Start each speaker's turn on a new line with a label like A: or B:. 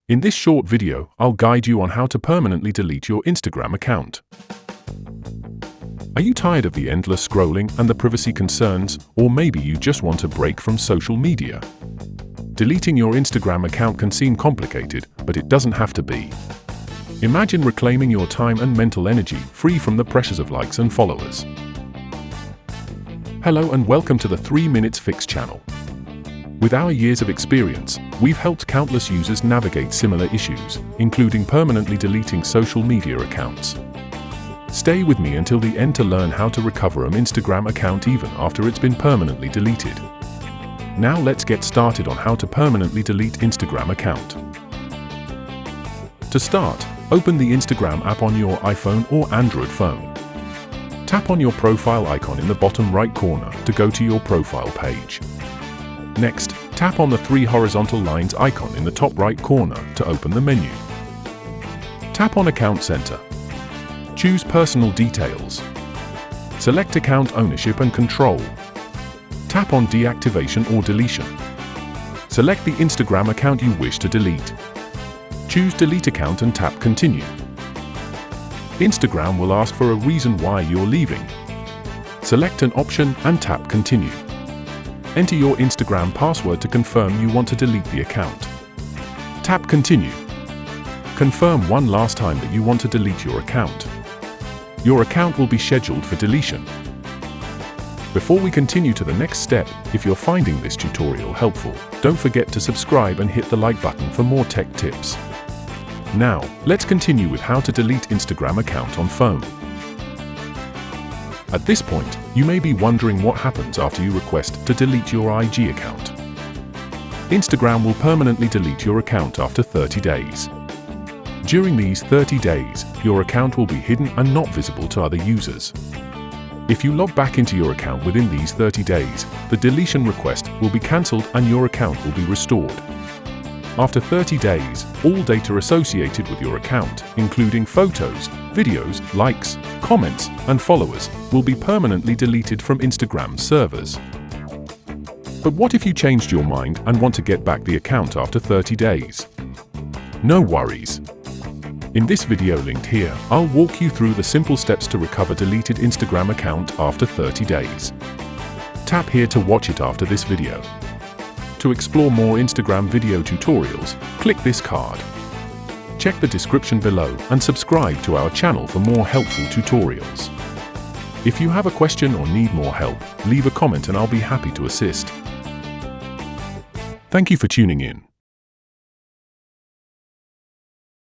A: In this short video, I'll guide you on how to permanently delete your Instagram account. Are you tired of the endless scrolling and the privacy concerns, or maybe you just want a break from social media? Deleting your Instagram account can seem complicated, but it doesn't have to be. Imagine reclaiming your time and mental energy free from the pressures of likes and followers. Hello and welcome to the 3 Minutes Fix channel. With our years of experience, we've helped countless users navigate similar issues, including permanently deleting social media accounts. Stay with me until the end to learn how to recover an Instagram account even after it's been permanently deleted. Now let's get started on how to permanently delete Instagram account. To start, open the Instagram app on your iPhone or Android phone. Tap on your profile icon in the bottom right corner to go to your profile page. Next, tap on the 3 horizontal lines icon in the top right corner to open the menu. Tap on Account Center. Choose Personal Details. Select Account Ownership and Control. Tap on Deactivation or Deletion. Select the Instagram account you wish to delete. Choose Delete Account and tap Continue. Instagram will ask for a reason why you're leaving. Select an option and tap Continue. Enter your Instagram password to confirm you want to delete the account. Tap Continue. Confirm one last time that you want to delete your account. Your account will be scheduled for deletion. Before we continue to the next step, if you're finding this tutorial helpful, don't forget to subscribe and hit the like button for more tech tips. Now, let's continue with how to delete Instagram account on phone. At this point, you may be wondering what happens after you request to delete your IG account. Instagram will permanently delete your account after 30 days. During these 30 days, your account will be hidden and not visible to other users. If you log back into your account within these 30 days, the deletion request will be cancelled and your account will be restored. After 30 days, all data associated with your account, including photos, videos, likes, comments, and followers, will be permanently deleted from Instagram's servers. But what if you changed your mind and want to get back the account after 30 days? No worries. In this video linked here, I'll walk you through the simple steps to recover deleted Instagram account after 30 days. Tap here to watch it after this video. To explore more Instagram video tutorials, click this card. Check the description below and subscribe to our channel for more helpful tutorials. If you have a question or need more help, leave a comment and I'll be happy to assist. Thank you for tuning in.